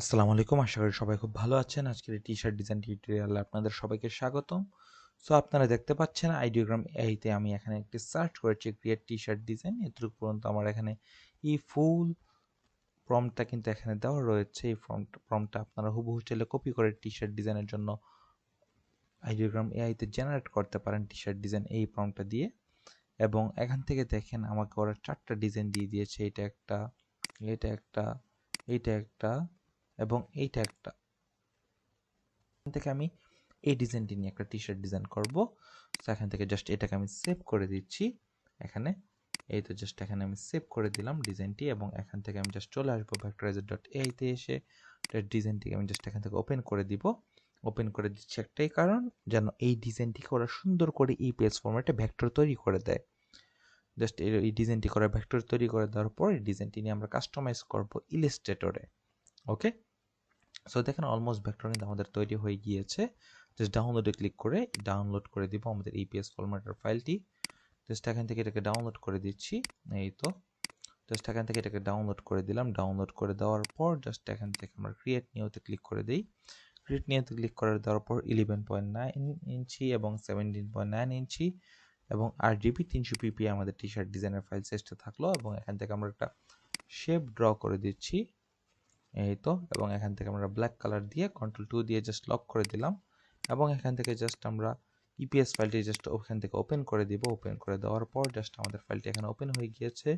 আসসালামু আলাইকুম, আশা করি সবাই খুব ভালো আছেন। আজকের এই টি-শার্ট ডিজাইন টিউটোরিয়ালে আপনাদের সবাইকে স্বাগতম। সো আপনারা দেখতে পাচ্ছেন আইডিওগ্রাম এআইতে আমি এখানে একটি সার্চ করেছি ক্রিয়েট টি-শার্ট ডিজাইন। এতটুকু পর্যন্ত আমার এখানে এই ফুল প্রম্পটটা কিন্তু এখানে দেওয়া রয়েছে। এই প্রম্পটটা আপনারা হুবহু চাইলে কপি করে টি-শার্ট ডিজাইনের জন্য আইডিওগ্রাম এআইতে জেনারেট করতে পারেন টি-শার্ট ডিজাইন এই প্রম্পটটা দিয়ে। এবং এখান থেকে দেখেন আমাকে ওরা 4টা ডিজাইন দিয়ে দিয়েছে। এটা একটা, এটা একটা, এইটা একটা এবং এইটা একটা। এখান থেকে আমি এই ডিজাইনটি নিয়ে একটা টি-শার্ট ডিজাইন করব। তো এখান থেকে জাস্ট এটাকে আমি সেভ করে দিচ্ছি এখানে। এই তো জাস্ট এখানে আমি সেভ করে দিলাম ডিজাইনটি এবং এখান থেকে আমি জাস্ট চলে আসবো vectorizer.ai তে এসে ডিজাইনটিকে আমি জাস্ট এখান থেকে ওপেন করে দিব। ওপেন করে দিচ্ছি একটাই কারণ, যেন এই ডিজাইনটিকে ওরা সুন্দর করে ইপিএস ফরম্যাটে ভেক্টর তৈরি করে দেয়। জাস্ট এই ডিজাইনটি করে ভেক্টর তৈরি করে দেওয়ার পর এই ডিজাইনটি নিয়ে আমরা কাস্টমাইজ করব ইলাস্ট্রেটরে। ওকে, সো দেখেন অলমোস্ট ভেক্টর কিন্তু আমাদের তৈরি হয়ে গিয়েছে। জাস্ট ডাউনলোডে ক্লিক করে ডাউনলোড করে দিব আমাদের ইপিএস ফরম্যাটের ফাইলটি। জাস্ট এখান থেকে এটাকে ডাউনলোড করে দিচ্ছি। এই তো জাস্ট এখান থেকে এটাকে ডাউনলোড করে দিলাম। ডাউনলোড করে দেওয়ার পর জাস্ট এখান থেকে আমরা ক্রিয়েট নিউতে ক্লিক করে দিই। ক্রিয়েট নিউতে ক্লিক করে দেওয়ার পর 11.9 ইঞ্চি এবং 17.9 ইঞ্চি এবং RGB 300 ppi আমাদের টি-শার্ট ডিজাইনের ফাইল সাইজটা থাকলো। এবং এখান থেকে আমরা একটা শেপ ড্র করে দিচ্ছি। এই তো, এবং এখান থেকে আমরা ব্ল্যাক কালার দিয়ে Ctrl+2 দিয়ে জাস্ট লক করে দিলাম এবং এখান থেকে জাস্ট আমরা ইপিএস ফাইলটি জাস্ট ওখান থেকে ওপেন করে দিব। ওপেন করে দেওয়ার পর জাস্ট আমাদের ফাইলটি এখানে ওপেন হয়ে গিয়েছে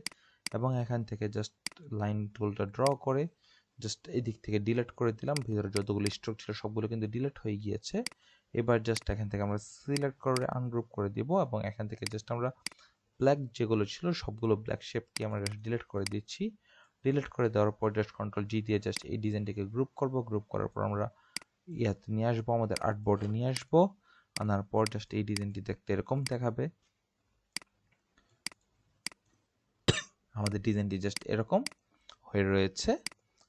এবং এখান থেকে জাস্ট লাইন টুলটা ড্র করে জাস্ট এই দিক থেকে ডিলিট করে দিলাম। ভিতরে যতগুলো স্ট্রোক ছিল সবগুলো কিন্তু ডিলিট হয়ে গিয়েছে। এবার জাস্ট এখান থেকে আমরা সিলেক্ট করে আনগ্রুপ করে দিব এবং এখান থেকে জাস্ট আমরা ব্ল্যাক যেগুলো ছিল সবগুলো ব্ল্যাক শেপটি আমরা জাস্ট ডিলিট করে দিচ্ছি। ডিলিট করে দেওয়ার পর জাস্ট Ctrl+G দিয়ে জাস্ট এই ডিজাইনটিকে গ্রুপ করব। গ্রুপ করার পর আমরা ইয়াতে নিয়ে আসবো, আমাদের আর্টবোর্ডে নিয়ে আসবো। আনার পর জাস্ট এই ডিজাইনটি দেখতে এরকম দেখাবে। আমাদের ডিজাইনটি জাস্ট এরকম হয়ে রয়েছে।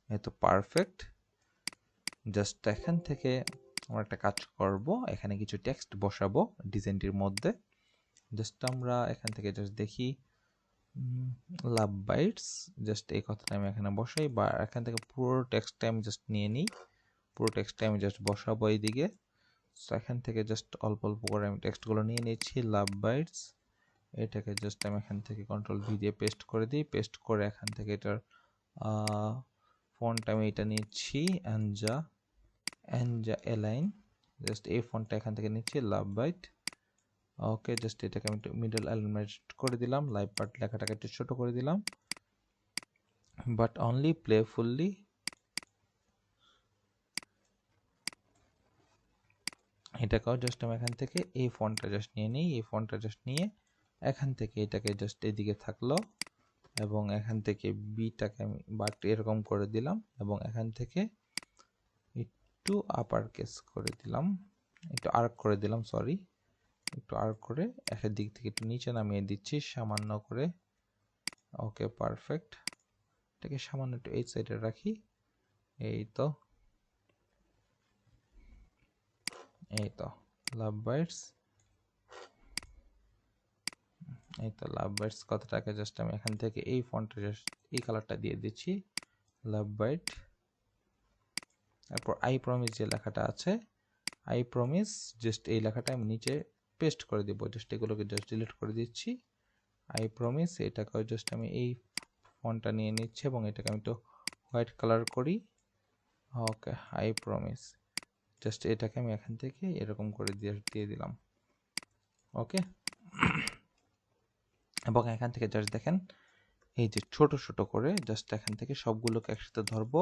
এই তো পারফেক্ট। জাস্ট এখান থেকে আমরা একটা কাজ করব, এখানে কিছু টেক্সট বসাবো ডিজাইনটির মধ্যে। জাস্ট আমরা এখান থেকে জাস্ট দেখি লাভ বাইটস, জাস্ট এই কথাটা আমি এখানে বসাই বা এখান থেকে পুরো টেক্সটটা আমি জাস্ট নিয়ে নিই। পুরো টেক্সটটা আমি জাস্ট বসাবো এইদিকে। সো এখান থেকে জাস্ট অল্প অল্প করে আমি টেক্সটগুলো নিয়ে নিচ্ছি। লাভ বাইটস, এটাকে জাস্ট আমি এখান থেকে Ctrl+V দিয়ে পেস্ট করে দিই। পেস্ট করে এখান থেকে এটার ফন্ট আমি এটা নিচ্ছি অ্যাঞ্জা এলাইন। জাস্ট এই ফন্টটা এখান থেকে নিচ্ছি লাভ বাইট। ওকে, জাস্ট এটাকে আমি মিডল অ্যালাইনমেন্ট করে দিলাম। লাইভ পার্ট লেখাটাকে একটু ছোট করে দিলাম, বাট অনলি প্লেফুললি। এটাকেও জাস্ট আমি এখান থেকে এই ফন্টটা জাস্ট নিয়ে নিই। এই ফন্টটা জাস্ট নিয়ে এখান থেকে এটাকে জাস্ট এদিকে থাকলো এবং এখান থেকে বিটাকে আমি বাট এরকম করে দিলাম এবং এখান থেকে একটু আপার কেস করে দিলাম, একটু আর্ক করে দিলাম, সরি, একটু আর্ক করে একের দিক থেকে একটু নিচে নামিয়ে দিচ্ছি সামান্য করে। Okay perfect. এটাকে সামান্য একটু এই সাইডে রাখি। এই তো, এই তো লাভ বাইটস। এই তো লাভ বাইটস কথাটাকে জাস্ট আমি এখান থেকে এই ফন্টটা জাস্ট এই কালারটা দিয়ে দিচ্ছি লাভ বাইট। তারপর আই প্রমিস যে লেখাটা আছে, আই প্রমিস জাস্ট এই লেখাটা আমি নিচে পেস্ট করে দিব। জাস্ট এগুলোকে জাস্ট ডিলিট করে দিচ্ছি। আই প্রমিস, এটাকেও জাস্ট আমি এই ফন্টটা নিয়ে নিচ্ছি এবং এটাকে আমি একটু হোয়াইট কালার করি। ওকে, আই প্রমিস, জাস্ট এটাকে আমি এখান থেকে এরকম করে দিয়ে দিলাম। ওকে, এবং এখান থেকে জাস্ট দেখেন এই যে ছোট ছোট করে জাস্ট এখান থেকে সবগুলোকে একসাথে ধরবো।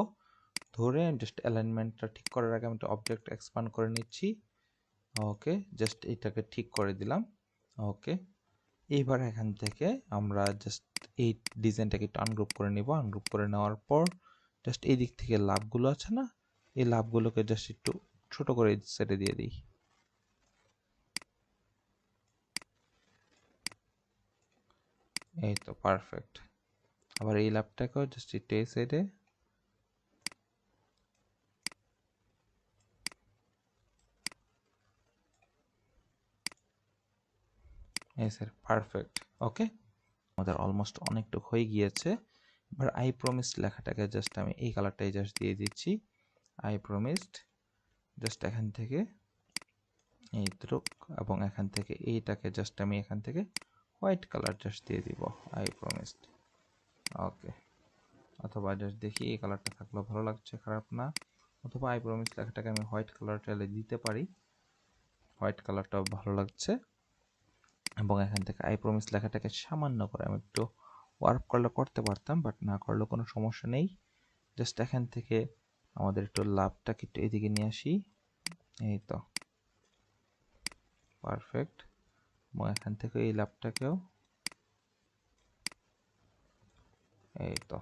ধরে জাস্ট অ্যালাইনমেন্টটা ঠিক করার আগে আমি একটা অবজেক্ট এক্সপান্ড করে নিচ্ছি। ওকে, জাস্ট এটাকে ঠিক করে দিলাম। ওকে, এইবার এখান থেকে আমরা জাস্ট এই ডিজাইনটাকে একটু আনগ্রুপ করে নিব। আনগ্রুপ করে নেওয়ার পর জাস্ট এই দিক থেকে লাভগুলো আছে না, এই লাভগুলোকে জাস্ট একটু ছোট করে সেটে দিয়ে দিই। এই তো পারফেক্ট। আবার এই লাভটাকেও জাস্ট একটু এই সাইডে। এই স্যার পারফেক্ট। ওকে, আমাদের অলমোস্ট অনেকটুকু হয়ে গিয়েছে। এবার আই প্রমিস লেখাটাকে জাস্ট আমি এই কালারটাই জাস্ট দিয়ে দিচ্ছি। আই প্রমিসড, জাস্ট এখান থেকে এইটুক, এবং এখান থেকে এইটাকে জাস্ট আমি এখান থেকে হোয়াইট কালার জাস্ট দিয়ে দিব, আই প্রমিসড। ওকে, অথবা জাস্ট দেখি এই কালারটা থাকলেও ভালো লাগছে, খারাপ না। অথবা আই প্রমিস লেখাটাকে আমি হোয়াইট কালার চাইলে দিতে পারি, হোয়াইট কালারটাও ভালো লাগছে। এবং এখান থেকে আই প্রমিস লেখাটাকে সামান্য করে আমি একটু ওয়ার্ক করলে করতে পারতাম, বাট না করলেও কোনো সমস্যা নেই। জাস্ট এখান থেকে আমাদের একটু লাভটাকে একটু এদিকে নিয়ে আসি, এই তো পারফেক্ট। এবং এখান থেকে এই লাভটাকেও এই তো,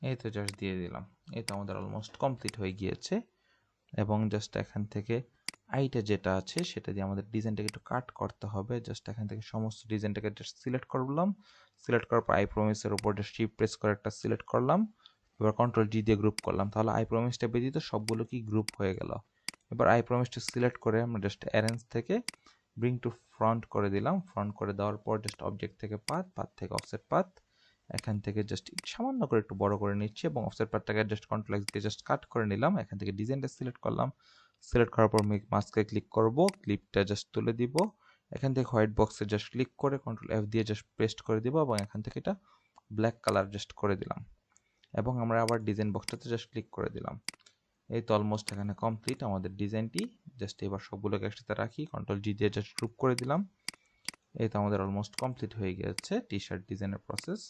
এই তো জাস্ট দিয়ে দিলাম। এই তো আমাদের অলমোস্ট কমপ্লিট হয়ে গিয়েছে। এবং জাস্ট এখান থেকে আইটা যেটা আছে সেটা দিয়ে আমাদের ডিজাইনটাকে একটু কাট করতে হবে। জাস্ট এখান থেকে সমস্ত ডিজাইনটাকে জাস্ট সিলেক্ট করলাম, সিলেক্ট করার পর আই প্রমিসের উপর জাস্ট শিফট প্রেস করে একটা সিলেক্ট করলাম, এবার কন্ট্রোল জি দিয়ে গ্রুপ করলাম, তাহলে আই প্রমিসটা ব্যতীত সবগুলো কি গ্রুপ হয়ে গেল। এবার আই প্রমিসটা সিলেক্ট করে আমরা জাস্ট অ্যারেঞ্জ থেকে ব্রিং টু ফ্রন্ট করে দিলাম, ফ্রন্ট করে দেওয়ার পর জাস্ট অবজেক্ট থেকে পাথ, পাথ থেকে অফসেট পাথ, এখান থেকে জাস্ট সামান্য করে একটু বড় করে নিচ্ছি এবং অফসেট পাথটাকে জাস্ট কন্ট্রোল এক্স দিয়ে জাস্ট কাট করে নিলাম। এখান থেকে ডিজাইনটা সিলেক্ট করলাম, সিলেক্ট করার পর মাস্কে ক্লিক করব, ক্লিপটা জাস্ট তুলে দিব, এখান থেকে হোয়াইট বক্সে জাস্ট ক্লিক করে কন্ট্রোল এফ দিয়ে জাস্ট পেস্ট করে দিব এবং এখান থেকে এটা ব্ল্যাক কালার জাস্ট করে দিলাম এবং আমরা আবার ডিজাইন বক্সটাতে জাস্ট ক্লিক করে দিলাম। এই তো অলমোস্ট এখানে কমপ্লিট আমাদের ডিজাইনটি। জাস্ট এবার সবগুলোকে একসাথে রাখি, কন্ট্রোল জি দিয়ে জাস্ট গ্রুপ করে দিলাম। এই তো আমাদের অলমোস্ট কমপ্লিট হয়ে গেছে টি শার্ট ডিজাইনের প্রসেস।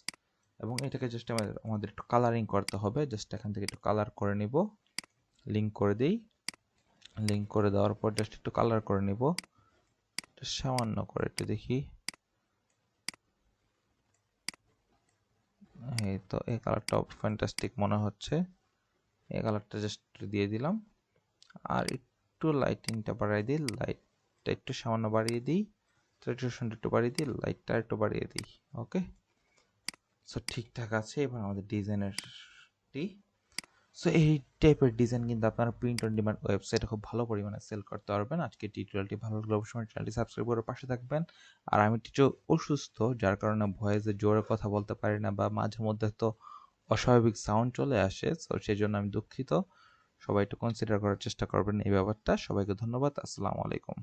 এবং এটাকে জাস্ট আমাদের একটু কালারিং করতে হবে, জাস্ট এখান থেকে একটু কালার করে নিব, লিঙ্ক করে দিই, লিঙ্ক করে দেওয়ার পর জাস্ট একটু কালার করে নিব, সামান্য করে একটু দেখি। এই তো এই কালারটা ফ্যান্টাস্টিক মনে হচ্ছে, এই কালারটা জাস্ট দিয়ে দিলাম। আর একটু লাইটিংটা বাড়িয়ে দিই, লাইটটা একটু সামান্য বাড়িয়ে দিই, স্যাচুরেশনটা একটু বাড়িয়ে দিই, লাইটটা একটু বাড়িয়ে দিই। ওকে, সো ঠিকঠাক আছে। এবার আমাদের ডিজাইনেরটি, সো এই টাইপের ডিজাইন কিন্তু আপনারা প্রিন্ট অন ডিমান্ড ওয়েবসাইটে খুব ভালো পরিমাণে সেল করতে পারবেন। আজকে টিউটোরিয়ালটি ভালো লাগলে অবশ্যই চ্যানেলটি সাবস্ক্রাইব করে পাশে থাকবেন। আর আমি কিছু অসুস্থ, যার কারণে ভয়েসে জোরে কথা বলতে পারি না বা মাঝে মধ্যে তো অস্বাভাবিক সাউন্ড চলে আসে, সো সেই জন্য আমি দুঃখিত। সবাই একটু কনসিডার করার চেষ্টা করবেন এই ব্যাপারটা। সবাইকে ধন্যবাদ, আসসালামু আলাইকুম।